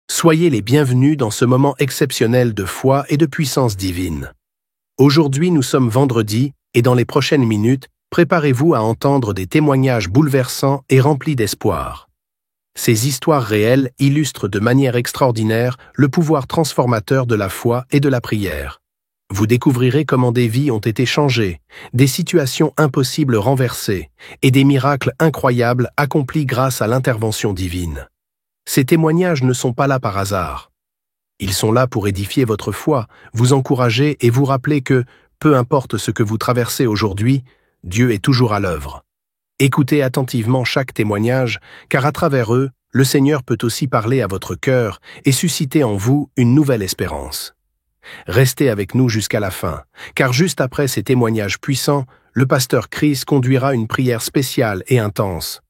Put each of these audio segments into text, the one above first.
Soyez les bienvenus dans ce moment exceptionnel de foi et de puissance divine. Aujourd'hui, nous sommes vendredi et dans les prochaines minutes, préparez-vous à entendre des témoignages bouleversants et remplis d'espoir. Ces histoires réelles illustrent de manière extraordinaire le pouvoir transformateur de la foi et de la prière. Vous découvrirez comment des vies ont été changées, des situations impossibles renversées et des miracles incroyables accomplis grâce à l'intervention divine. Ces témoignages ne sont pas là par hasard. Ils sont là pour édifier votre foi, vous encourager et vous rappeler que, peu importe ce que vous traversez aujourd'hui, Dieu est toujours à l'œuvre. Écoutez attentivement chaque témoignage, car à travers eux, le Seigneur peut aussi parler à votre cœur et susciter en vous une nouvelle espérance. Restez avec nous jusqu'à la fin, car juste après ces témoignages puissants, le pasteur Chris conduira une prière spéciale et intense.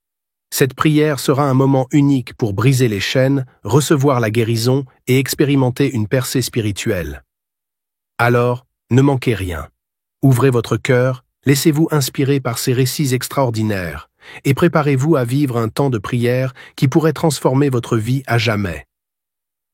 Cette prière sera un moment unique pour briser les chaînes, recevoir la guérison et expérimenter une percée spirituelle. Alors, ne manquez rien. Ouvrez votre cœur, laissez-vous inspirer par ces récits extraordinaires et préparez-vous à vivre un temps de prière qui pourrait transformer votre vie à jamais.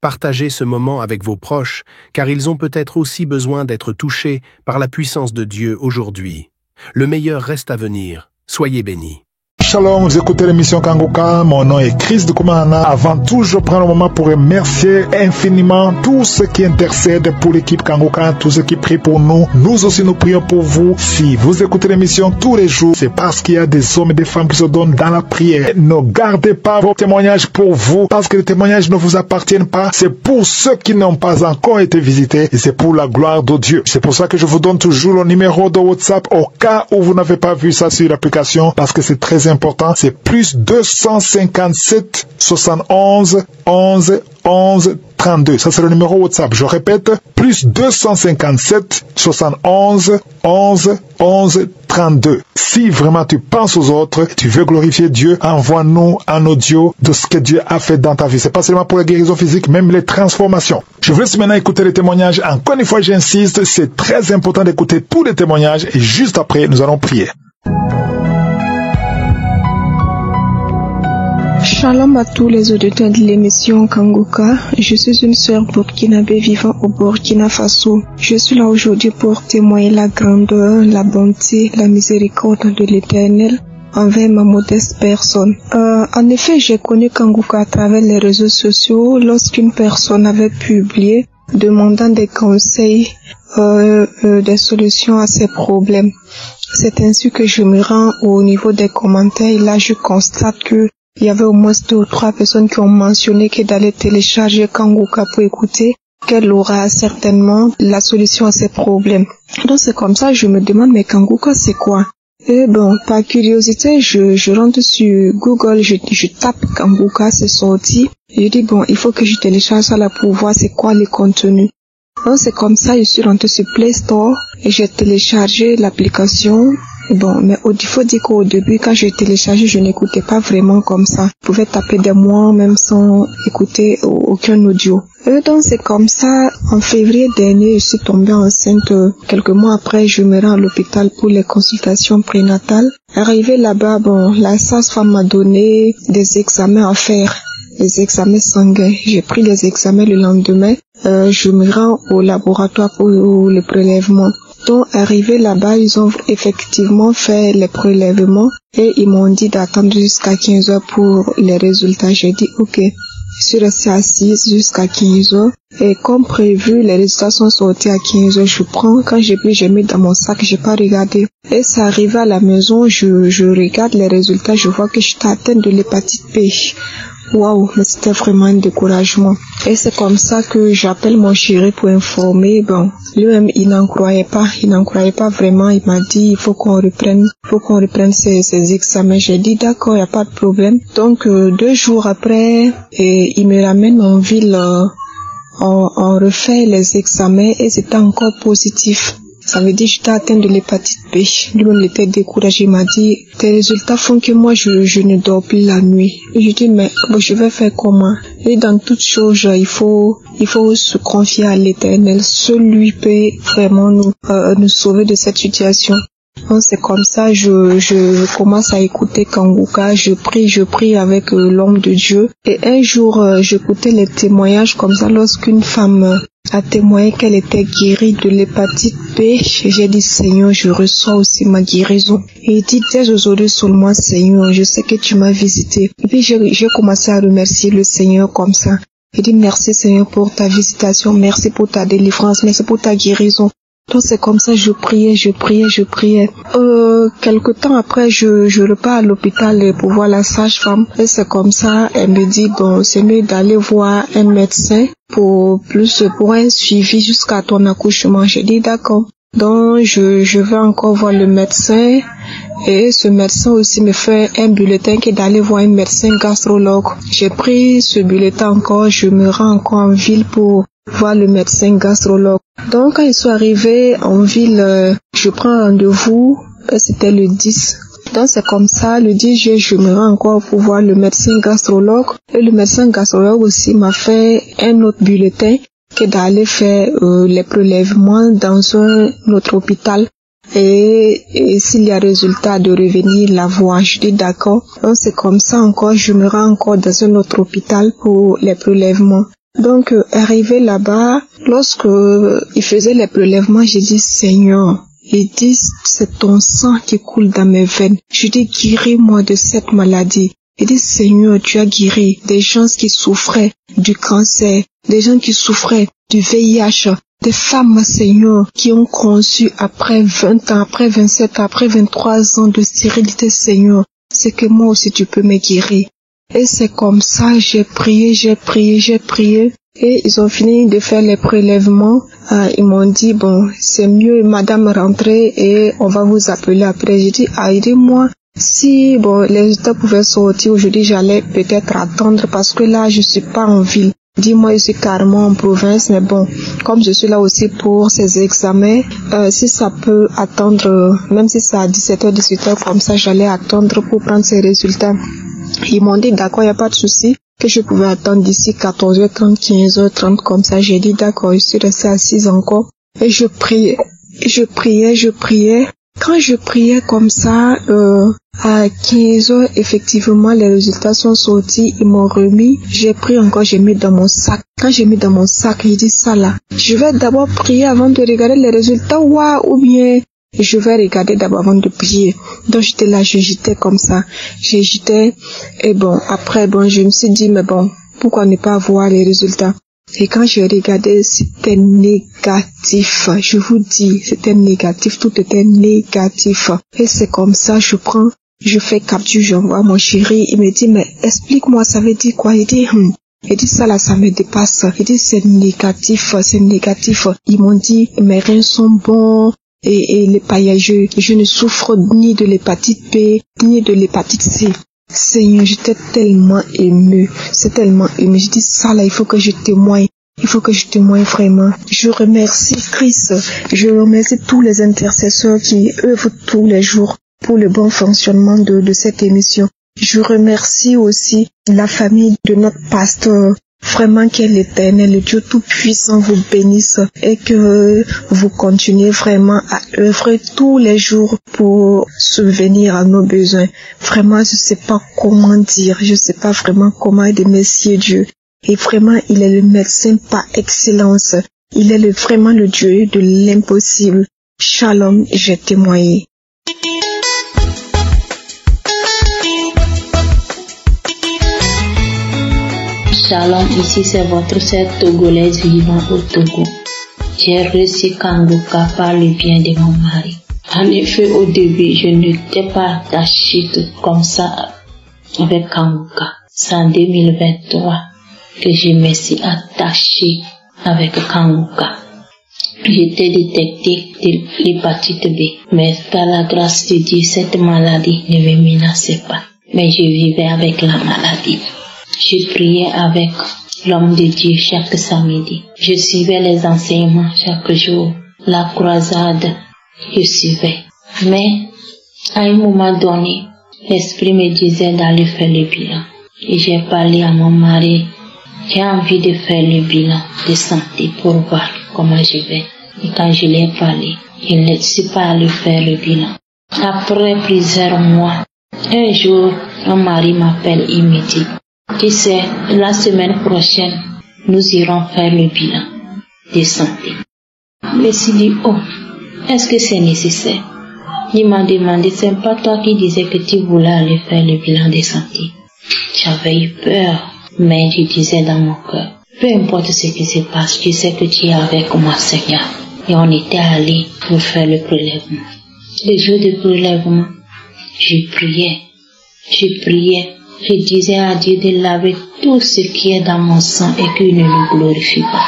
Partagez ce moment avec vos proches, car ils ont peut-être aussi besoin d'être touchés par la puissance de Dieu aujourd'hui. Le meilleur reste à venir. Soyez bénis. Shalom, vous écoutez l'émission Kanguka, mon nom est Chris de Koumana. Avant tout, je prends le moment pour remercier infiniment tous ceux qui intercèdent pour l'équipe Kanguka, tous ceux qui prient pour nous. Nous aussi, nous prions pour vous. Si vous écoutez l'émission tous les jours, c'est parce qu'il y a des hommes et des femmes qui se donnent dans la prière. Ne gardez pas vos témoignages pour vous, parce que les témoignages ne vous appartiennent pas. C'est pour ceux qui n'ont pas encore été visités et c'est pour la gloire de Dieu. C'est pour ça que je vous donne toujours le numéro de WhatsApp au cas où vous n'avez pas vu ça sur l'application, parce que c'est très important. C'est plus 257 71 11 11 32. Ça, c'est le numéro WhatsApp. Je répète, plus 257 71 11 11 32. Si vraiment tu penses aux autres, tu veux glorifier Dieu, envoie-nous un audio de ce que Dieu a fait dans ta vie. C'est pas seulement pour la guérison physique, même les transformations. Je vous laisse maintenant écouter les témoignages. Encore une fois, j'insiste, c'est très important d'écouter tous les témoignages et juste après, nous allons prier. Shalom à tous les auditeurs de l'émission Kanguka. Je suis une sœur burkinabé vivant au Burkina Faso. Je suis là aujourd'hui pour témoigner la grandeur, la bonté, la miséricorde de l'Éternel envers ma modeste personne. En effet, j'ai connu Kanguka à travers les réseaux sociaux lorsqu'une personne avait publié demandant des conseils, des solutions à ses problèmes. C'est ainsi que je me rends au niveau des commentaires et là je constate que il y avait au moins 2 ou 3 personnes qui ont mentionné que d'aller télécharger Kanguka pour écouter, qu'elle aura certainement la solution à ses problèmes. Donc c'est comme ça, je me demande, mais Kanguka c'est quoi? Et bon, par curiosité, je rentre sur Google, je tape Kanguka, c'est sorti. Je dis bon, il faut que je télécharge ça là pour voir c'est quoi les contenus. Donc c'est comme ça, je suis rentrée sur Play Store et j'ai téléchargé l'application. Bon, mais il faut dire qu'au début, quand j'ai téléchargé, je n'écoutais pas vraiment comme ça. Je pouvais taper des mois même sans écouter aucun audio. Et donc c'est comme ça, en février dernier, je suis tombée enceinte. Quelques mois après, je me rends à l'hôpital pour les consultations prénatales. Arrivé là-bas, bon, la sage-femme m'a donné des examens à faire, des examens sanguins. J'ai pris les examens le lendemain. Je me rends au laboratoire pour le prélèvement. Donc, arrivé là-bas, ils ont effectivement fait les prélèvements et ils m'ont dit d'attendre jusqu'à 15 heures pour les résultats. J'ai dit ok. Je suis restée assise jusqu'à 15 heures et comme prévu, les résultats sont sortis à 15 heures. Je prends, quand j'ai pris, j'ai mis dans mon sac, j'ai pas regardé. Et c'est arrivé à la maison, je regarde les résultats, je vois que j'étais atteinte de l'hépatite B. Waouh, mais c'était vraiment un découragement. Et c'est comme ça que j'appelle mon chéri pour informer. Bon, lui-même, il n'en croyait pas vraiment. Il m'a dit, il faut qu'on reprenne ces examens. J'ai dit, d'accord, il n'y a pas de problème. Donc, 2 jours après, il me ramène en ville, on refait les examens et c'était encore positif. Ça veut dire que j'étais atteinte de l'hépatite B. Lui-même, il était découragé. Il m'a dit, tes résultats font que moi, je ne dors plus la nuit. Et je dis, mais bon, je vais faire comment? Et dans toute chose, il faut se confier à l'Éternel. Seul lui peut vraiment nous sauver de cette situation. Donc c'est comme ça, je commence à écouter Kanguka, je prie avec l'homme de Dieu. Et un jour, j'écoutais les témoignages comme ça lorsqu'une femme a témoigné qu'elle était guérie de l'hépatite B. J'ai dit, Seigneur, je reçois aussi ma guérison. Et il dit, dès aujourd'hui seulement, Seigneur, je sais que tu m'as visité. Et puis j'ai commencé à remercier le Seigneur comme ça. Il dit, merci Seigneur pour ta visitation, merci pour ta délivrance, merci pour ta guérison. Donc c'est comme ça, je priais. Quelque temps après, je repars à l'hôpital pour voir la sage-femme. Et c'est comme ça, elle me dit, bon, c'est mieux d'aller voir un médecin pour un suivi jusqu'à ton accouchement. J'ai dit d'accord. Donc je vais encore voir le médecin. Et ce médecin aussi me fait un bulletin qui est d'aller voir un médecin gastrologue. J'ai pris ce bulletin encore, je me rends encore en ville pour voir le médecin gastrologue. Donc quand ils sont arrivés en ville, je prends rendez-vous, c'était le 10. Donc c'est comme ça, le 10 juillet, je me rends encore pour voir le médecin gastrologue. Et le médecin gastrologue aussi m'a fait un autre bulletin qui est d'aller faire les prélèvements dans un autre hôpital. Et s'il y a résultat de revenir la voir, je dis d'accord. Donc c'est comme ça encore, je me rends encore dans un autre hôpital pour les prélèvements. Donc arrivé là-bas, lorsque il faisait les prélèvements, j'ai dit Seigneur, il dit c'est ton sang qui coule dans mes veines. Je dis guéris-moi de cette maladie. Il dit Seigneur, tu as guéri des gens qui souffraient du cancer, des gens qui souffraient du VIH. Des femmes, Seigneur, qui ont conçu après 20 ans, après 27 ans, après 23 ans de stérilité, Seigneur, c'est que moi aussi tu peux me guérir. Et c'est comme ça, j'ai prié. Et ils ont fini de faire les prélèvements. Ils m'ont dit, bon, c'est mieux, madame, rentrez et on va vous appeler après. J'ai dit, aidez-moi. Si, bon, les résultats pouvaient sortir aujourd'hui, j'allais peut-être attendre parce que là, je suis pas en ville. Dis-moi, je suis carrément en province, mais bon, comme je suis là aussi pour ces examens, si ça peut attendre, même si c'est à 17h, 18h, comme ça, j'allais attendre pour prendre ces résultats. Ils m'ont dit, d'accord, il n'y a pas de souci, que je pouvais attendre d'ici 14h30, 15h30, comme ça. J'ai dit, d'accord, je suis restée assise encore. Et je priais. Quand je priais comme ça, à 15h, effectivement, les résultats sont sortis, ils m'ont remis. J'ai pris encore, j'ai mis dans mon sac. Quand j'ai mis dans mon sac, j'ai dit ça là. Je vais d'abord prier avant de regarder les résultats, ou bien je vais regarder d'abord avant de prier. Donc j'étais là, j'hésitais comme ça. J'hésitais. Et bon, après, bon, je me suis dit, mais bon, pourquoi ne pas voir les résultats? Et quand j'ai regardé, c'était négatif. Je vous dis, c'était négatif. Tout était négatif. Et c'est comme ça, je fais capture, j'envoie mon chéri. Il me dit, mais explique-moi, ça veut dire quoi? Il dit, ça là, ça me dépasse. Il dit, c'est négatif. Ils m'ont dit, mes reins sont bons. Et les paillageux, je ne souffre ni de l'hépatite B, ni de l'hépatite C. Seigneur, j'étais tellement émue. C'est tellement émue. Je dis ça là, il faut que je témoigne. Vraiment. Je remercie Christ. Je remercie tous les intercesseurs qui œuvrent tous les jours pour le bon fonctionnement de cette émission. Je remercie aussi la famille de notre pasteur. Vraiment que l'Éternel, le Dieu Tout-Puissant vous bénisse et que vous continuez vraiment à œuvrer tous les jours pour subvenir à nos besoins. Vraiment, je sais pas comment dire, je sais pas vraiment comment remercier Dieu. Et vraiment, il est le médecin par excellence. Il est vraiment le Dieu de l'impossible. Shalom, j'ai témoigné. Shalom, ici c'est votre sœur togolaise vivant au Togo. J'ai reçu Kanguka par le bien de mon mari. En effet, au début, je n'étais pas attachée comme ça avec Kanguka. C'est en 2023 que je me suis attachée avec Kanguka. J'étais détectée de l'hépatite B, mais par la grâce de Dieu, cette maladie ne me menaçait pas. Mais je vivais avec la maladie. Je priais avec l'homme de Dieu chaque samedi. Je suivais les enseignements chaque jour. La croisade, je suivais. Mais, à un moment donné, l'esprit me disait d'aller faire le bilan. Et j'ai parlé à mon mari. J'ai envie de faire le bilan de santé pour voir comment je vais. Et quand je l'ai parlé, je ne suis pas allé faire le bilan. Après plusieurs mois, un jour, mon mari m'appelle et me dit, tu sais, la semaine prochaine, nous irons faire le bilan de santé. Je me suis dit, oh, est-ce que c'est nécessaire? Il m'a demandé, c'est pas toi qui disais que tu voulais aller faire le bilan de santé. J'avais eu peur, mais je disais dans mon cœur, peu importe ce qui se passe, je sais que tu es avec moi, Seigneur. Et on était allés pour faire le prélèvement. Le jour du prélèvement, je priais. Je disais à Dieu de laver tout ce qui est dans mon sang et qu'il ne le glorifie pas.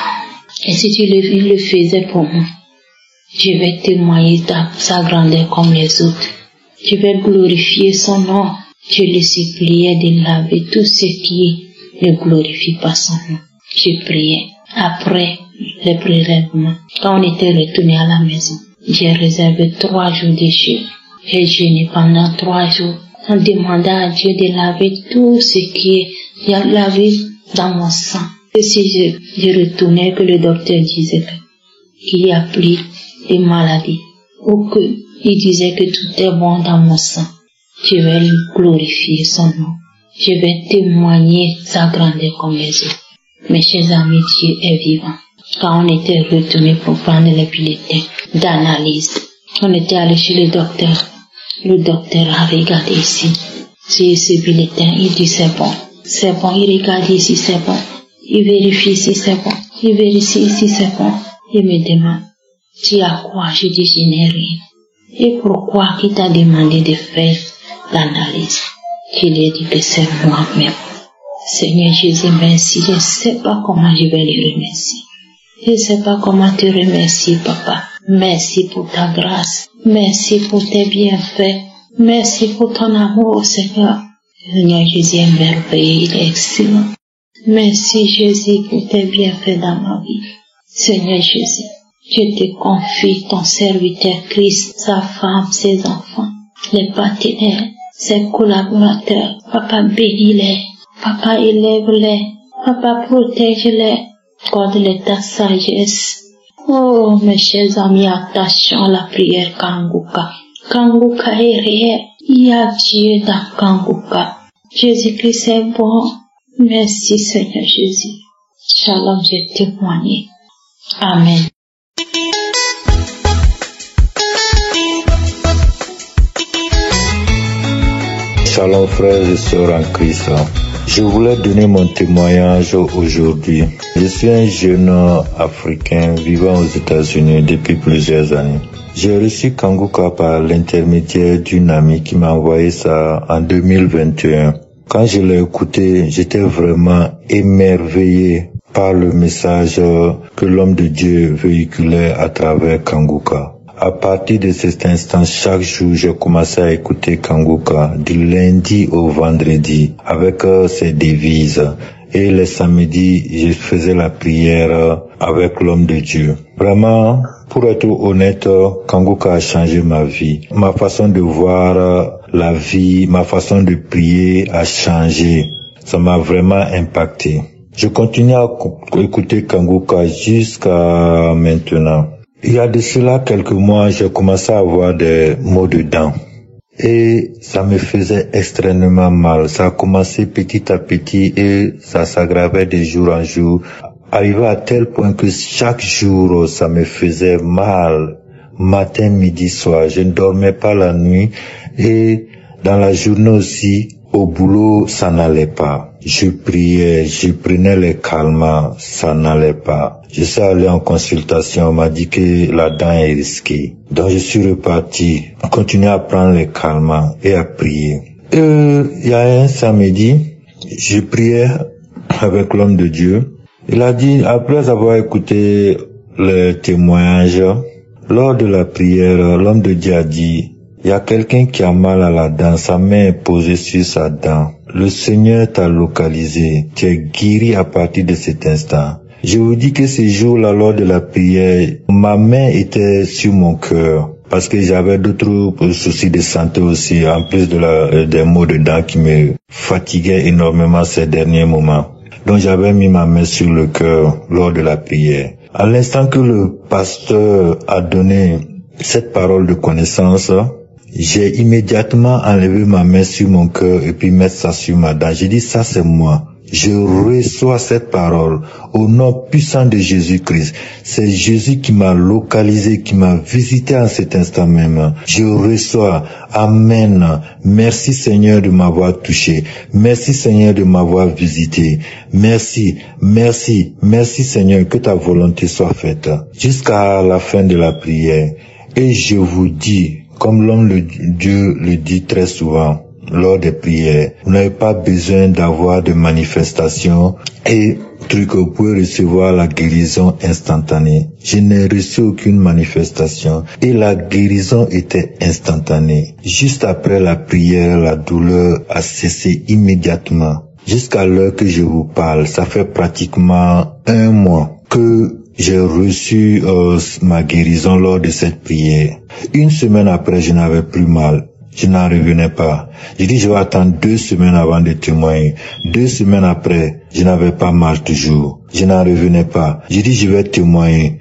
Et si tu le faisais pour moi, je vais témoigner de sa grandeur comme les autres. Je vais glorifier son nom. Je le suppliais de laver tout ce qui ne glorifie pas son nom. Je priais. Après le prélèvement, quand on était retourné à la maison, j'ai réservé 3 jours de jeûne. J'ai jeûné pendant 3 jours en demandant à Dieu de laver tout ce qui est lavé dans mon sang. Et si je retournais, que le docteur disait qu'il y a plus de maladies, ou qu'il disait que tout est bon dans mon sang, je vais lui glorifier son nom. Je vais témoigner sa grandeur comme les autres. Mes chers amis, Dieu est vivant. Quand on était retourné pour prendre les bulletins d'analyse, on était allé chez le docteur. Le docteur a regardé ici, sur ce bulletin, il dit c'est bon, il regarde ici, c'est bon, il vérifie ici, c'est bon, il vérifie ici, c'est bon. Il me demande, tu as quoi? Je dis, je n'ai rien. Et pourquoi qui t'a demandé de faire l'analyse? Je lui ai dit que c'est moi-même. Seigneur Jésus, merci, je ne sais pas comment je vais le remercier. Je ne sais pas comment te remercier, Papa. Merci pour ta grâce. Merci pour tes bienfaits. Merci pour ton amour, Seigneur. Seigneur Jésus est merveilleux, il est excellent. Merci Jésus pour tes bienfaits dans ma vie. Seigneur Jésus, je te confie ton serviteur Christ, sa femme, ses enfants, les partenaires, ses collaborateurs. Papa, bénis-les. Papa, élève-les. Papa, protège-les. Accorde-les ta sagesse. Oh, mes chers amis, attachons la prière Kanguka. Kanguka est réel. Il y a Dieu dans Kanguka. Jésus-Christ est bon. Merci Seigneur Jésus. Shalom, j'ai témoigné. Amen. Shalom frères et sœurs en Christ. Je voulais donner mon témoignage aujourd'hui. Je suis un jeune Africain vivant aux États-Unis depuis plusieurs années. J'ai reçu Kanguka par l'intermédiaire d'une amie qui m'a envoyé ça en 2021. Quand je l'ai écouté, j'étais vraiment émerveillé par le message que l'homme de Dieu véhiculait à travers Kanguka. À partir de cet instant, chaque jour, j'ai commencé à écouter Kanguka du lundi au vendredi avec ses devises. Et les samedis, je faisais la prière avec l'homme de Dieu. Vraiment, pour être honnête, Kanguka a changé ma vie. Ma façon de voir la vie, ma façon de prier a changé. Ça m'a vraiment impacté. Je continue à écouter Kanguka jusqu'à maintenant. Il y a de cela quelques mois, j'ai commencé à avoir des maux de dents. Et ça me faisait extrêmement mal. Ça a commencé petit à petit et ça s'aggravait de jour en jour. Arrivé à tel point que chaque jour, ça me faisait mal. Matin, midi, soir. Je ne dormais pas la nuit. Et dans la journée aussi, au boulot, ça n'allait pas. Je priais, je prenais les calmants, ça n'allait pas. Je suis allé en consultation, on m'a dit que la dent est risquée. Donc je suis reparti, on continue à prendre les calmants et à prier. Il y a un samedi, je priais avec l'homme de Dieu. Il a dit, après avoir écouté le témoignage, lors de la prière, l'homme de Dieu a dit, il y a quelqu'un qui a mal à la dent, sa main est posée sur sa dent. Le Seigneur t'a localisé, tu es guéri à partir de cet instant. Je vous dis que ce jour-là, lors de la prière, ma main était sur mon cœur parce que j'avais d'autres soucis de santé aussi, en plus des maux de dents qui me fatiguaient énormément ces derniers moments. Donc j'avais mis ma main sur le cœur lors de la prière. À l'instant que le pasteur a donné cette parole de connaissance, j'ai immédiatement enlevé ma main sur mon cœur et puis mettre ça sur ma dent. J'ai dit, ça c'est moi. Je reçois cette parole au nom puissant de Jésus-Christ. C'est Jésus qui m'a localisé, qui m'a visité en cet instant même. Je reçois. Amen. Merci Seigneur de m'avoir touché. Merci Seigneur de m'avoir visité. Merci, merci, merci Seigneur, que ta volonté soit faite. Jusqu'à la fin de la prière. Et je vous dis, comme l'homme de Dieu le dit très souvent, lors des prières, vous n'avez pas besoin d'avoir de manifestations et vous pouvez recevoir la guérison instantanée. Je n'ai reçu aucune manifestation et la guérison était instantanée. Juste après la prière, la douleur a cessé immédiatement. Jusqu'à l'heure que je vous parle, ça fait pratiquement 1 mois que j'ai reçu ma guérison lors de cette prière. 1 semaine après, je n'avais plus mal. Je n'en revenais pas. J'ai dit, je vais attendre 2 semaines avant de témoigner. 2 semaines après, je n'avais pas mal toujours. Je n'en revenais pas. J'ai dit, je vais témoigner.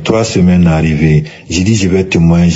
3 semaines arrivées. J'ai dit, je vais témoigner.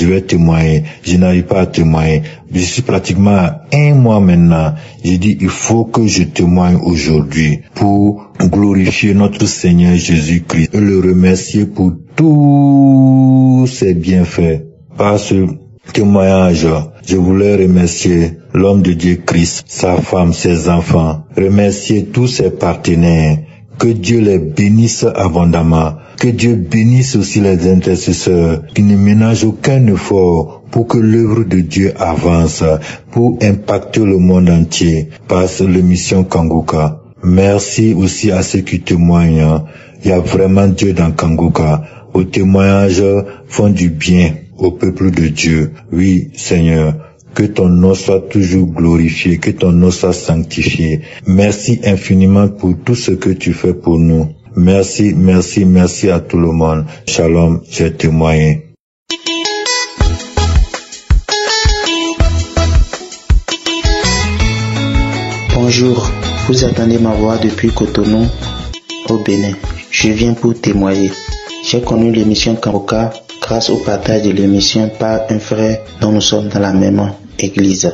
Je n'arrive pas à témoigner. Je suis pratiquement à 1 mois maintenant. J'ai dit, il faut que je témoigne aujourd'hui pour glorifier notre Seigneur Jésus-Christ et le remercier pour tous ses bienfaits. Par ce témoignage, je voulais remercier l'homme de Dieu Christ, sa femme, ses enfants, remercier tous ses partenaires, que Dieu les bénisse abondamment, que Dieu bénisse aussi les intercesseurs, qui ne ménagent aucun effort pour que l'œuvre de Dieu avance, pour impacter le monde entier par l'émission Kanguka. Merci aussi à ceux qui témoignent. Il y a vraiment Dieu dans Kanguka. Vos témoignages font du bien au peuple de Dieu. Oui, Seigneur, que ton nom soit toujours glorifié, que ton nom soit sanctifié. Merci infiniment pour tout ce que tu fais pour nous. Merci, merci, merci à tout le monde. Shalom, j'ai témoigné. Bonjour, vous attendez ma voix depuis Cotonou, au Bénin. Je viens pour témoigner. J'ai connu l'émission Kanguka grâce au partage de l'émission par un frère dont nous sommes dans la même église.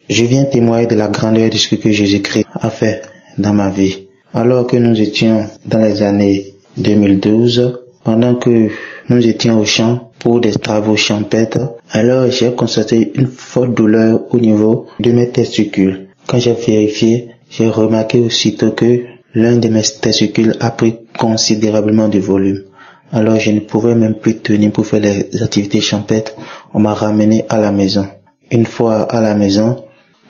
Je viens témoigner de la grandeur de ce que Jésus-Christ a fait dans ma vie. Alors que nous étions dans les années 2012, pendant que nous étions au champ pour des travaux champêtres, alors j'ai constaté une forte douleur au niveau de mes testicules. Quand j'ai vérifié, j'ai remarqué aussitôt que l'un de mes testicules a pris considérablement de volume. Alors je ne pouvais même plus tenir pour faire les activités champêtres. On m'a ramené à la maison. Une fois à la maison,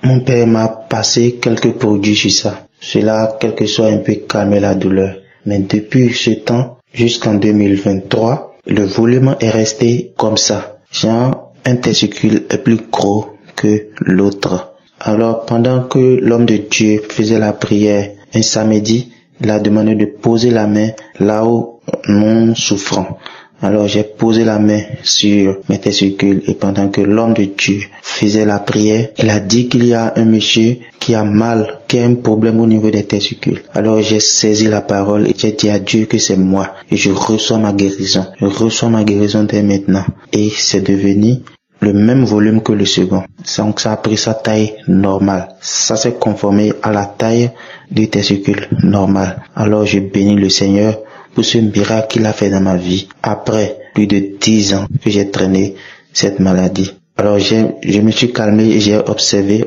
mon père m'a passé quelques produits sur ça. Cela a quelque soit un peu calmé la douleur. Mais depuis ce temps, jusqu'en 2023, le volume est resté comme ça. Genre, un testicule est plus gros que l'autre. Alors pendant que l'homme de Dieu faisait la prière un samedi, il a demandé de poser la main là où non souffrant. Alors j'ai posé la main sur mes testicules et pendant que l'homme de Dieu faisait la prière, il a dit qu'il y a un monsieur qui a mal, qui a un problème au niveau des testicules. Alors j'ai saisi la parole et j'ai dit à Dieu que c'est moi et je reçois ma guérison. Je reçois ma guérison dès maintenant et c'est devenu le même volume que le second. Donc ça a pris sa taille normale. Ça s'est conformé à la taille du testicule normal. Alors je bénis le Seigneur pour ce miracle qu'il a fait dans ma vie. Après plus de 10 ans que j'ai traîné cette maladie. Alors je me suis calmé et j'ai observé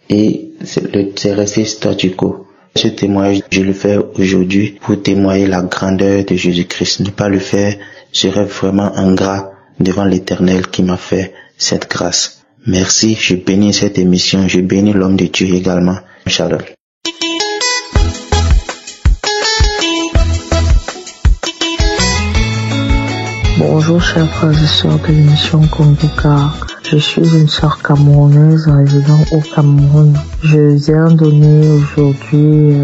et c'est resté statu quo. Ce témoignage, je le fais aujourd'hui pour témoigner la grandeur de Jésus-Christ. Ne pas le faire serait vraiment ingrat devant l'Éternel qui m'a fait cette grâce. Merci, je bénis cette émission, je bénis l'homme de Dieu également. Shalom. Bonjour chers frères et sœurs de l'émission Kanguka. Je suis une sœur camerounaise résidant au Cameroun. Je viens donner aujourd'hui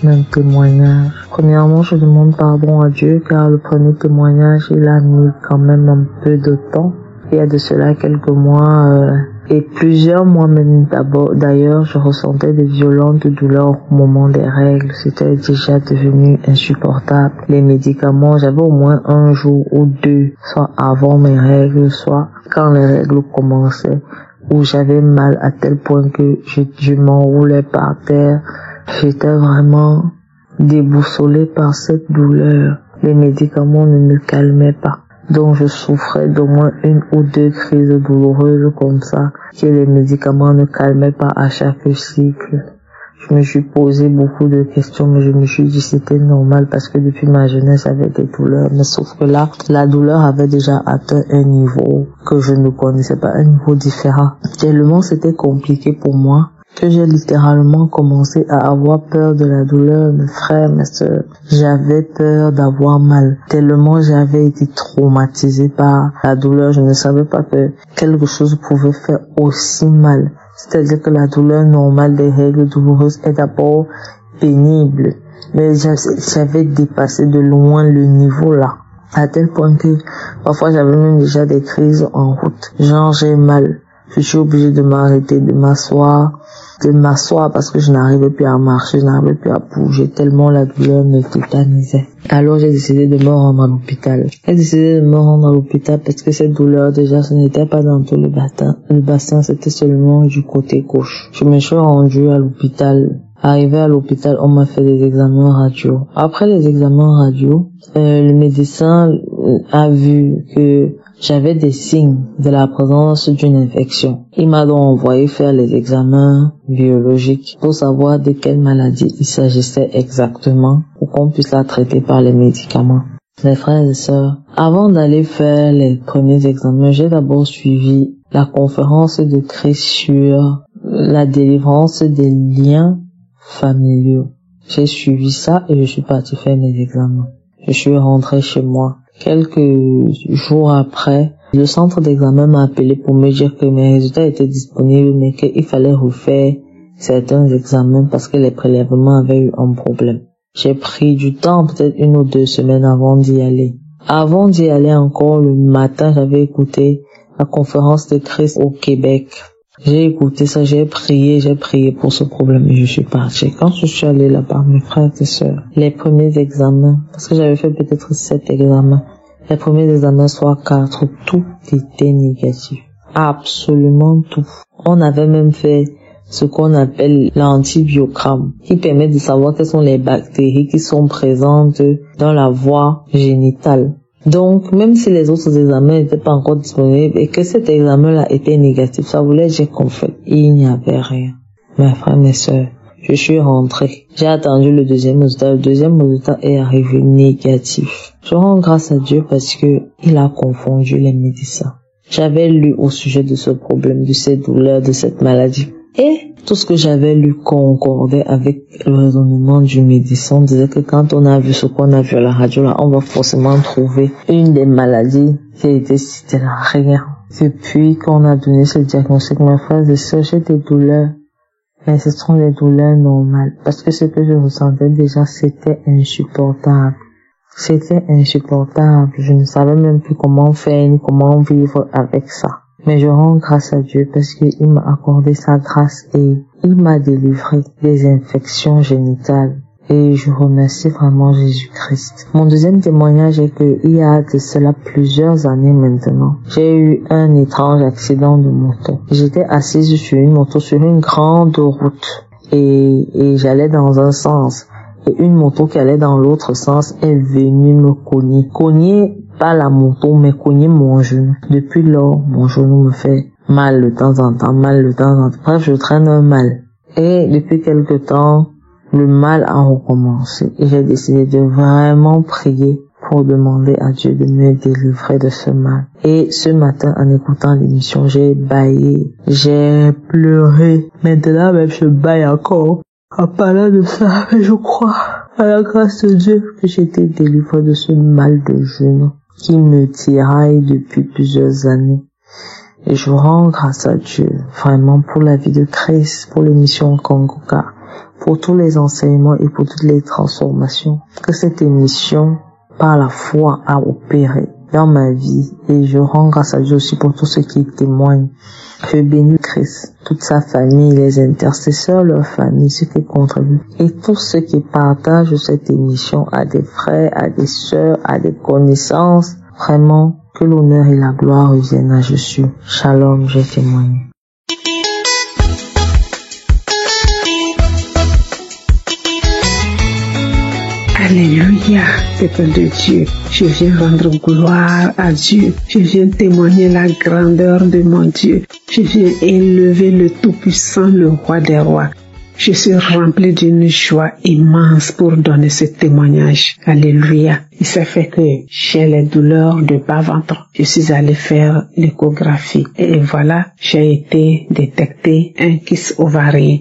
un témoignage. Premièrement, je demande pardon à Dieu car le premier témoignage, il a mis quand même un peu de temps. Il y a de cela quelques mois, Et plusieurs mois même d'ailleurs, je ressentais de violentes douleurs au moment des règles. C'était déjà devenu insupportable. Les médicaments, j'avais au moins un jour ou deux, soit avant mes règles, soit quand les règles commençaient, où j'avais mal à tel point que je m'enroulais par terre. J'étais vraiment déboussolée par cette douleur. Les médicaments ne me calmaient pas. Donc je souffrais d'au moins 1 ou 2 crises douloureuses comme ça, que les médicaments ne calmaient pas à chaque cycle. Je me suis posé beaucoup de questions, mais je me suis dit c'était normal parce que depuis ma jeunesse j'avais des douleurs. Mais sauf que là, la douleur avait déjà atteint un niveau que je ne connaissais pas, un niveau différent. Tellement c'était compliqué pour moi que j'ai littéralement commencé à avoir peur de la douleur, mes frères, mes sœurs. J'avais peur d'avoir mal. Tellement j'avais été traumatisée par la douleur, je ne savais pas que quelque chose pouvait faire aussi mal. C'est-à-dire que la douleur normale des règles douloureuses est d'abord pénible. Mais j'avais dépassé de loin le niveau là. À tel point que parfois j'avais même déjà des crises en route. Genre j'ai mal. Je suis obligée de m'arrêter, de m'asseoir parce que je n'arrivais plus à marcher, je n'arrivais plus à bouger tellement la douleur me tétanisait. Alors j'ai décidé de me rendre à l'hôpital. J'ai décidé de me rendre à l'hôpital parce que cette douleur déjà ce n'était pas dans tout le bassin, c'était seulement du côté gauche. Je me suis rendue à l'hôpital. Arrivé à l'hôpital, on m'a fait des examens radio. Après les examens radio, le médecin a vu que j'avais des signes de la présence d'une infection. Il m'a donc envoyé faire les examens biologiques pour savoir de quelle maladie il s'agissait exactement pour qu'on puisse la traiter par les médicaments. Mes frères et sœurs, avant d'aller faire les premiers examens, j'ai d'abord suivi la conférence de Christ sur la délivrance des liens familiaux. J'ai suivi ça et je suis partie faire mes examens. Je suis rentrée chez moi. Quelques jours après, le centre d'examen m'a appelé pour me dire que mes résultats étaient disponibles, mais qu'il fallait refaire certains examens parce que les prélèvements avaient eu un problème. J'ai pris du temps, peut-être 1 ou 2 semaines avant d'y aller. Avant d'y aller encore, le matin, j'avais écouté la conférence de Christ au Québec. J'ai écouté ça, j'ai prié pour ce problème et je suis partie. Quand je suis allée là-bas, mes frères et sœurs, les premiers examens, parce que j'avais fait peut-être 7 examens, les premiers examens soit 4, tout était négatif. Absolument tout. On avait même fait ce qu'on appelle l'antibiogramme, qui permet de savoir quelles sont les bactéries qui sont présentes dans la voie génitale. Donc, même si les autres examens n'étaient pas encore disponibles et que cet examen-là était négatif, ça voulait dire qu'en fait, il n'y avait rien. Mes frères, mes sœurs, je suis rentrée. J'ai attendu le deuxième résultat. Le deuxième résultat est arrivé négatif. Je rends grâce à Dieu parce que il a confondu les médecins. J'avais lu au sujet de ce problème, de cette douleur, de cette maladie. Et tout ce que j'avais lu concordait avec le raisonnement du médecin. On disait que quand on a vu ce qu'on a vu à la radio, là, on va forcément trouver une des maladies qui a été citée là. Rien. Depuis qu'on a donné ce diagnostic, mes frères et sœurs, j'ai des douleurs. Mais ce sont des douleurs normales. Parce que ce que je ressentais déjà, c'était insupportable. C'était insupportable. Je ne savais même plus comment faire ni comment vivre avec ça. Mais je rends grâce à Dieu parce qu'il m'a accordé sa grâce et il m'a délivré des infections génitales. Et je remercie vraiment Jésus-Christ. Mon deuxième témoignage est que il y a de cela plusieurs années maintenant, j'ai eu un étrange accident de moto. J'étais assise sur une moto sur une grande route et j'allais dans un sens. Et une moto qui allait dans l'autre sens est venue me cogner. Cogner pas la moto, mais cogner mon genou. Depuis lors, mon genou me fait mal de temps en temps, Bref, je traîne un mal. Et depuis quelque temps, le mal a recommencé. Et j'ai décidé de vraiment prier pour demander à Dieu de me délivrer de ce mal. Et ce matin, en écoutant l'émission, j'ai bâillé, j'ai pleuré. Maintenant même, je baille encore. En parlant de ça, je crois à la grâce de Dieu que j'ai été délivré de ce mal de genou qui me tiraille depuis plusieurs années. Et je rends grâce à Dieu vraiment pour la vie de Christ, pour l'émission Kangoka, pour tous les enseignements et pour toutes les transformations que cette émission, par la foi, a opéré. dans ma vie et je rends grâce à Dieu aussi pour tous ceux qui témoignent. Je bénis Christ, toute sa famille, les intercesseurs, leur famille, ceux qui contribuent et tous ceux qui partagent cette émission à des frères, à des sœurs, à des connaissances. Vraiment, que l'honneur et la gloire reviennent à Jésus. Shalom, j'ai témoigné. Alléluia, peuple de Dieu. Je viens rendre gloire à Dieu. Je viens témoigner la grandeur de mon Dieu. Je viens élever le Tout-Puissant, le Roi des Rois. Je suis rempli d'une joie immense pour donner ce témoignage. Alléluia. Il s'est fait que j'ai les douleurs de bas-ventre. Je suis allé faire l'échographie. Et voilà, j'ai été détecté un kyste ovarien.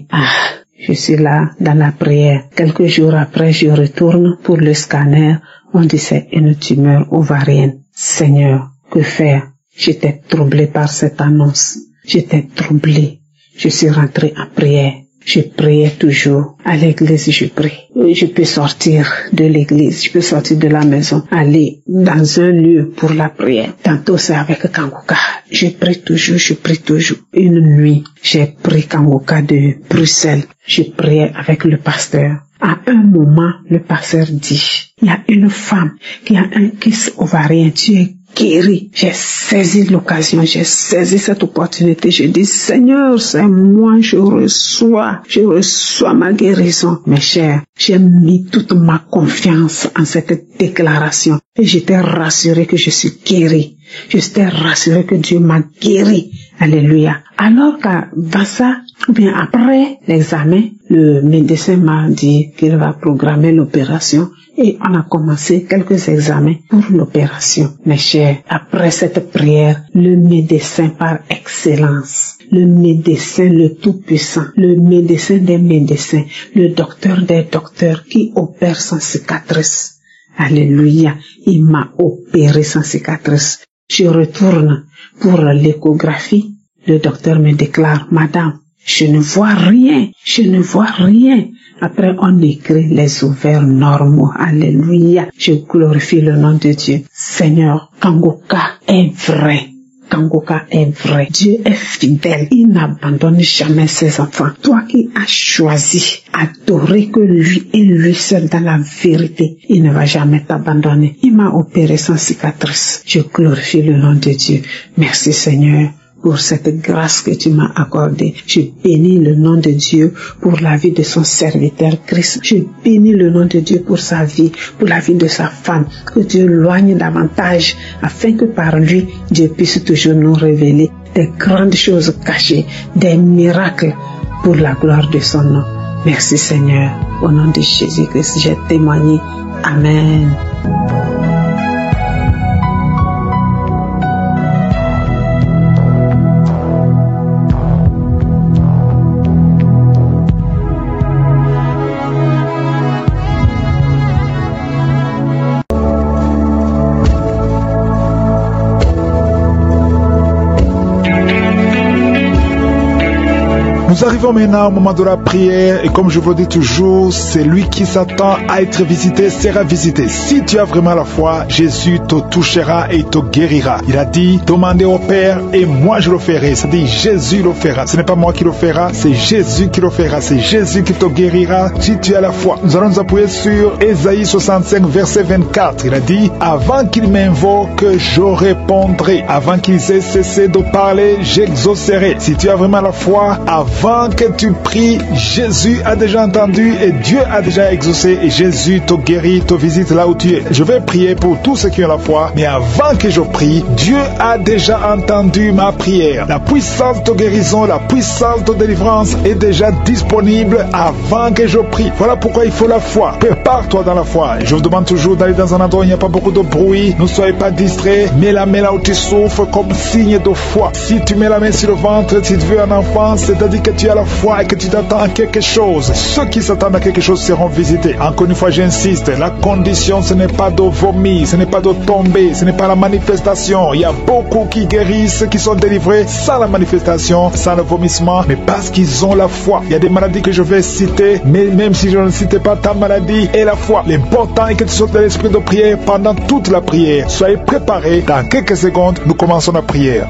Je suis là dans la prière. Quelques jours après, je retourne pour le scanner. On dit c'est une tumeur ovarienne. Seigneur, que faire? J'étais troublé par cette annonce. J'étais troublé. Je suis rentré en prière. Je priais toujours. À l'église, je prie. Je peux sortir de l'église, je peux sortir de la maison, aller dans un lieu pour la prière. Tantôt, c'est avec Kangoka. Je prie toujours. Une nuit, j'ai pris Kangoka de Bruxelles. Je priais avec le pasteur. À un moment, le pasteur dit, il y a une femme qui a un kyste ovarien. Tu es guéri. J'ai saisi l'occasion, j'ai saisi cette opportunité. Je dis, Seigneur, c'est moi, je reçois ma guérison. Mes chers, j'ai mis toute ma confiance en cette déclaration. Et j'étais rassuré que je suis guéri. J'étais rassuré que Dieu m'a guéri. Alléluia. Alors qu'à Vassa, ou bien après l'examen, le médecin m'a dit qu'il va programmer l'opération. Et on a commencé quelques examens pour l'opération. Mes chers, après cette prière, le médecin par excellence, le médecin le Tout-Puissant, le médecin des médecins, le docteur des docteurs qui opère sans cicatrice. Alléluia, il m'a opéré sans cicatrice. Je retourne pour l'échographie. Le docteur me déclare, Madame, je ne vois rien. Après, on écrit les ovaires normaux. Alléluia. Je glorifie le nom de Dieu. Seigneur, Kangoka est vrai. Dieu est fidèle. Il n'abandonne jamais ses enfants. Toi qui as choisi, adorer que lui et lui seul dans la vérité, il ne va jamais t'abandonner. Il m'a opéré sans cicatrice. Je glorifie le nom de Dieu. Merci Seigneur pour cette grâce que tu m'as accordée. Je bénis le nom de Dieu pour la vie de son serviteur Christ. Je bénis le nom de Dieu pour sa vie, pour la vie de sa femme. Que Dieu loigne davantage afin que par lui, Dieu puisse toujours nous révéler des grandes choses cachées, des miracles pour la gloire de son nom. Merci Seigneur. Au nom de Jésus-Christ, j'ai témoigné. Amen. Nous arrivons maintenant au moment de la prière et comme je vous le dis toujours, celui qui s'attend à être visité sera visité. Si tu as vraiment la foi, Jésus te touchera et te guérira. Il a dit, demandez au Père et moi je le ferai. C'est-à-dire Jésus le fera. Ce n'est pas moi qui le fera, c'est Jésus qui le fera. C'est Jésus qui te guérira si tu as la foi. Nous allons nous appuyer sur Ésaïe 65 verset 24. Il a dit, avant qu'il m'invoque, je répondrai. Avant qu'ils aient cessé de parler, j'exaucerai. Si tu as vraiment la foi, avant que tu pries, Jésus a déjà entendu et Dieu a déjà exaucé et Jésus te guérit, te visite là où tu es. Je vais prier pour tous ceux qui ont la foi, mais avant que je prie, Dieu a déjà entendu ma prière. La puissance de guérison, la puissance de délivrance est déjà disponible avant que je prie. Voilà pourquoi il faut la foi. Prépare-toi dans la foi. Je vous demande toujours d'aller dans un endroit où il n'y a pas beaucoup de bruit. Ne soyez pas distraits. Mets la main là où tu souffres comme signe de foi. Si tu mets la main sur le ventre, si tu veux un enfant, c'est-à-dire que tu as la la foi et que tu t'attends à quelque chose, ceux qui s'attendent à quelque chose seront visités. Encore une fois, j'insiste, la condition, ce n'est pas de vomir, ce n'est pas de tomber, ce n'est pas la manifestation. Il y a beaucoup qui guérissent, qui sont délivrés sans la manifestation, sans le vomissement, mais parce qu'ils ont la foi. Il y a des maladies que je vais citer, mais même si je ne citais pas ta maladie et la foi, l'important est que tu sois dans l'esprit de prière pendant toute la prière. Soyez préparés, dans quelques secondes, nous commençons la prière.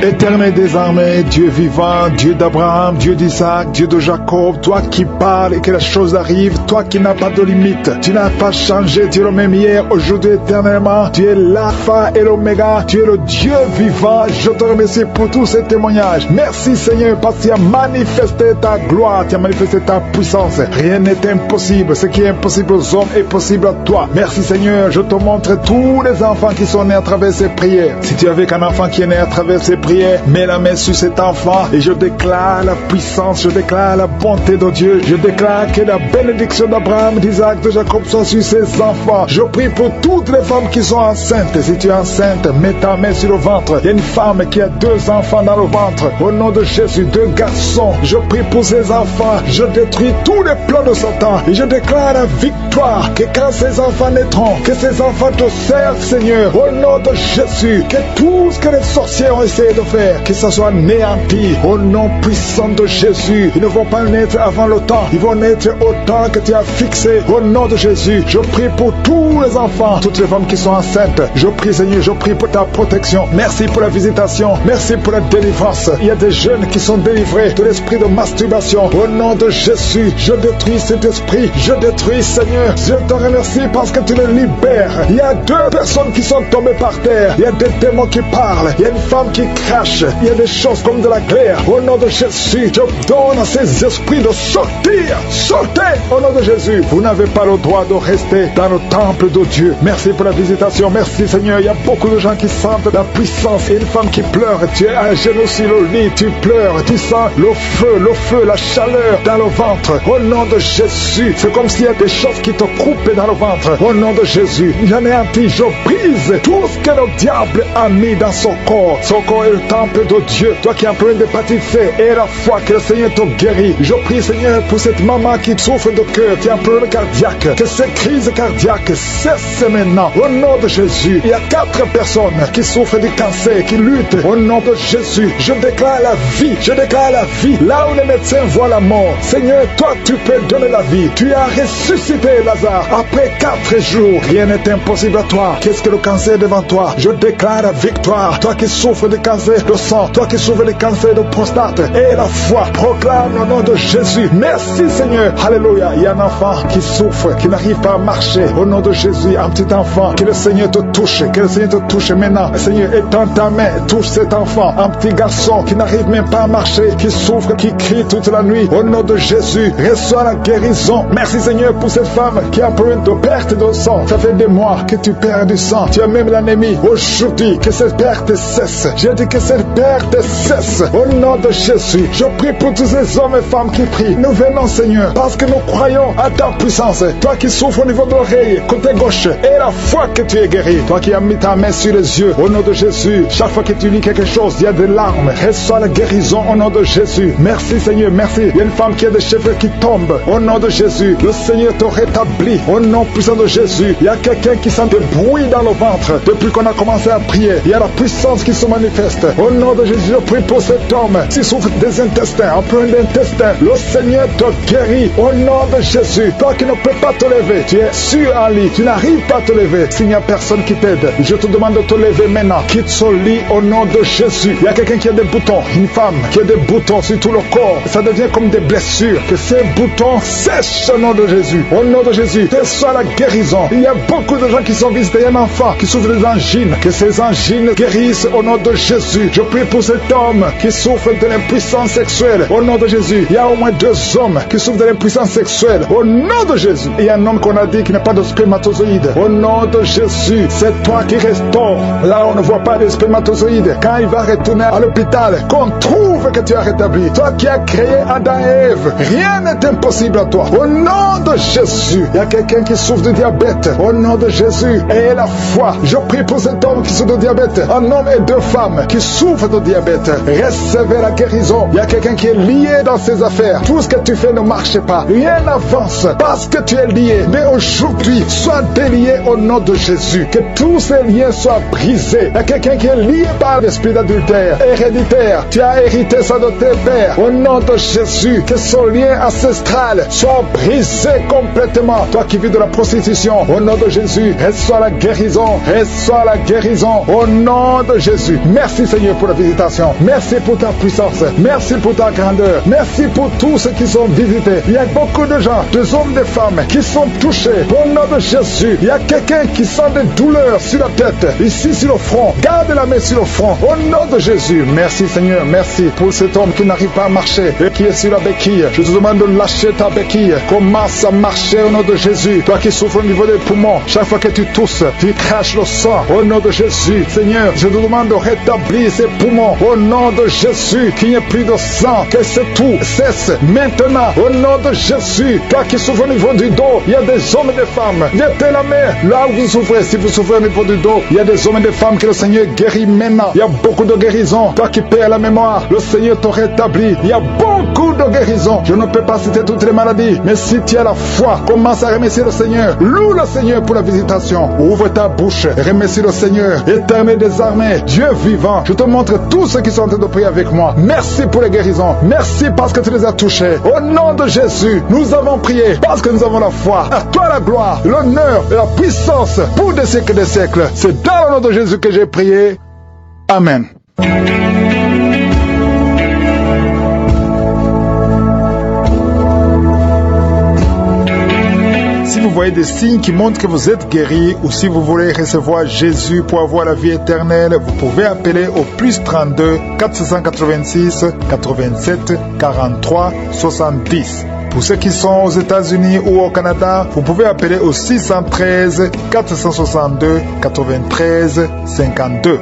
Éternel des armées, Dieu vivant, Dieu d'Abraham, Dieu d'Isaac, Dieu de Jacob, toi qui parles et que la chose arrive, toi qui n'as pas de limite, tu n'as pas changé, tu es le même hier, aujourd'hui, éternellement, tu es l'alpha et l'oméga, tu es le Dieu vivant. Je te remercie pour tous ces témoignages. Merci Seigneur, parce que tu as manifesté ta gloire, tu as manifesté ta puissance. Rien n'est impossible, ce qui est impossible aux hommes est possible à toi. Merci Seigneur, je te montre tous les enfants qui sont nés à travers ces prières. Si tu es avec un enfant qui est né à travers ces prières, mets la main sur cet enfant et je déclare la puissance, je déclare la bonté de Dieu, je déclare que la bénédiction d'Abraham, d'Isaac, de Jacob soit sur ces enfants. Je prie pour toutes les femmes qui sont enceintes. Si tu es enceinte, mets ta main sur le ventre. Il y a une femme qui a 2 enfants dans le ventre. Au nom de Jésus, 2 garçons. Je prie pour ces enfants. Je détruis tous les plans de Satan et je déclare la victoire. Que quand ces enfants naîtront, que ces enfants te servent, Seigneur. Au nom de Jésus, que tout ce que les sorciers ont essayé de faire, que ça soit néanti. Au nom puissant de Jésus, ils ne vont pas naître avant le temps. Ils vont naître au temps que tu as fixé. Au nom de Jésus, je prie pour tous les enfants, toutes les femmes qui sont enceintes. Je prie, Seigneur, je prie pour ta protection. Merci pour la visitation. Merci pour la délivrance. Il y a des jeunes qui sont délivrés de l'esprit de masturbation. Au nom de Jésus, je détruis cet esprit. Je détruis, Seigneur. Je te remercie parce que tu les libères. Il y a 2 personnes qui sont tombées par terre. Il y a des démons qui parlent. Il y a une femme qui crache. Il y a des choses comme de la glaire. Au nom de Jésus, je donne à ces esprits de sortir. Sortez au nom de Jésus. Vous n'avez pas le droit de rester dans le temple de Dieu. Merci pour la visitation. Merci Seigneur. Il y a beaucoup de gens qui sentent la puissance. Et une femme qui pleure. Tu es à genoux sur le lit. Tu pleures. Tu sens le feu, la chaleur dans le ventre. Au nom de Jésus. C'est comme s'il y a des choses qui te coupent dans le ventre. Au nom de Jésus. J'anéantis. Je brise tout ce que le diable a mis dans son corps. Son corps est le temple de Dieu. Toi qui as un problème d'hépatite C et la foi que le Seigneur te guérit. Je prie Seigneur pour cette maman qui souffre de cœur, qui a un problème cardiaque. Que ces crises cardiaques cessent maintenant. Au nom de Jésus. Il y a 4 personnes qui souffrent du cancer, qui luttent. Au nom de Jésus. Je déclare la vie. Je déclare la vie. Là où les médecins voient la mort. Seigneur, toi tu peux donner la vie. Tu as ressuscité Lazare. Après 4 jours, rien n'est impossible à toi. Qu'est-ce que le cancer devant toi? Je déclare la victoire. Toi qui souffres de cancer de sang, toi qui souffres de cancer de prostate, et la foi, proclame le nom de Jésus. Merci Seigneur. Alléluia. Il y a un enfant qui souffre, qui n'arrive pas à marcher. Au nom de Jésus, un petit enfant, que le Seigneur te touche, que le Seigneur te touche maintenant. Seigneur, étends ta main, touche cet enfant, un petit garçon qui n'arrive même pas à marcher, qui souffre, qui crie toute la nuit. Au nom de Jésus, reçois la guérison. Merci Seigneur pour cette femme qui a un problème de perte de sang. Ça fait des mois que tu perds du sang. Tu as même l'anémie. Aujourd'hui, que cette perte cesse. J'ai dit que cette perte cesse. Au nom de Jésus, je prie pour tous ces hommes et femmes qui prient. Nous venons Seigneur, parce que nous croyons à ta puissance. Toi qui souffres au niveau de l'oreille, côté gauche, et la foi que tu es guéri. Toi qui as mis ta main sur les yeux, au nom de Jésus. Chaque fois que tu lis quelque chose, il y a des larmes. Reçois la guérison au nom de Jésus. Merci Seigneur, merci. Il y a une femme qui a des cheveux qui tombent. Au nom de Jésus, le Seigneur te rétablit. Au nom puissant de Jésus, il y a quelqu'un qui sent des bruits dans le ventre. Depuis qu'on a commencé à prier, il y a la puissance qui se manifeste. Au nom de Jésus, je prie pour cet homme qui souffre des intestins, un problème d'intestin. Le Seigneur te guérit. Au nom de Jésus, toi qui ne peux pas te lever, tu es sur un lit, tu n'arrives pas à te lever. S'il n'y a personne qui t'aide, je te demande de te lever maintenant. Quitte ce lit au nom de Jésus. Il y a quelqu'un qui a des boutons, une femme qui a des boutons sur tout le corps. Ça devient comme des blessures. Que ces boutons sèchent au nom de Jésus. Au nom de Jésus, reçois la guérison. Il y a beaucoup de gens qui sont visités. Il y a un enfant qui souffre des angines. Que ces angines guérissent au nom de Jésus. Jésus, je prie pour cet homme qui souffre de l'impuissance sexuelle. Au nom de Jésus, il y a au moins 2 hommes qui souffrent de l'impuissance sexuelle. Au nom de Jésus, il y a un homme qu'on a dit qui n'a pas de spermatozoïdes. Au nom de Jésus, c'est toi qui restaures. Là, on ne voit pas de spermatozoïdes. Quand il va retourner à l'hôpital, qu'on trouve que tu as rétabli. Toi qui as créé Adam et Ève, rien n'est impossible à toi. Au nom de Jésus, il y a quelqu'un qui souffre de diabète. Au nom de Jésus, ayez la foi. Je prie pour cet homme qui souffre de diabète. Un homme et 2 femmes qui souffrent de diabète. Recevez la guérison. Il y a quelqu'un qui est lié dans ses affaires. Tout ce que tu fais ne marche pas. Rien n'avance parce que tu es lié. Mais aujourd'hui, sois délié au nom de Jésus. Que tous ces liens soient brisés. Il y a quelqu'un qui est lié par l'esprit d'adultère héréditaire. Tu as hérité ça de tes pères. Au nom de Jésus, que son lien ancestral soit brisé complètement. Toi qui vis de la prostitution, au nom de Jésus, reçois la guérison. Reçois la guérison. Au nom de Jésus. Merci Seigneur pour la visitation. Merci pour ta puissance. Merci pour ta grandeur. Merci pour tous ceux qui sont visités. Il y a beaucoup de gens, des hommes, des femmes qui sont touchés. Au nom de Jésus, il y a quelqu'un qui sent des douleurs sur la tête, ici sur le front. Garde la main sur le front. Au nom de Jésus. Merci Seigneur. Merci pour cet homme qui n'arrive pas à marcher et qui est sur la béquille. Je te demande de lâcher ta béquille. Commence à marcher au nom de Jésus. Toi qui souffres au niveau des poumons, chaque fois que tu tousses, tu craches le sang. Au nom de Jésus. Seigneur, je te demande de rétablir ces poumons. Au nom de Jésus, qu'il n'y ait plus de sang, que ce tout cesse maintenant. Au nom de Jésus, toi qui souffres au niveau du dos, il y a des hommes et des femmes. Mettez la main là où vous souffrez. Si vous souffrez au niveau du dos, il y a des hommes et des femmes que le Seigneur guérit maintenant. Il y a beaucoup de guérisons. Toi qui perds la mémoire, le Seigneur te rétablit. Il y a beaucoup de guérisons. Je ne peux pas citer toutes les maladies, mais si tu as la foi, commence à remercier le Seigneur. Loue le Seigneur pour la visitation. Ouvre ta bouche, remercie le Seigneur. Éternel des armées, Dieu vivant, je te montre tous ceux qui sont en train de prier avec moi. Merci pour les guérisons. Merci parce que tu les as touchés. Au nom de Jésus, nous avons prié parce que nous avons la foi. À toi la gloire, l'honneur et la puissance pour des siècles et des siècles. C'est dans le nom de Jésus que j'ai prié. Amen. Si vous voyez des signes qui montrent que vous êtes guéri, ou si vous voulez recevoir Jésus pour avoir la vie éternelle, vous pouvez appeler au plus 32 486 87 43 70. Pour ceux qui sont aux États-Unis ou au Canada, vous pouvez appeler au 613 462 93 52.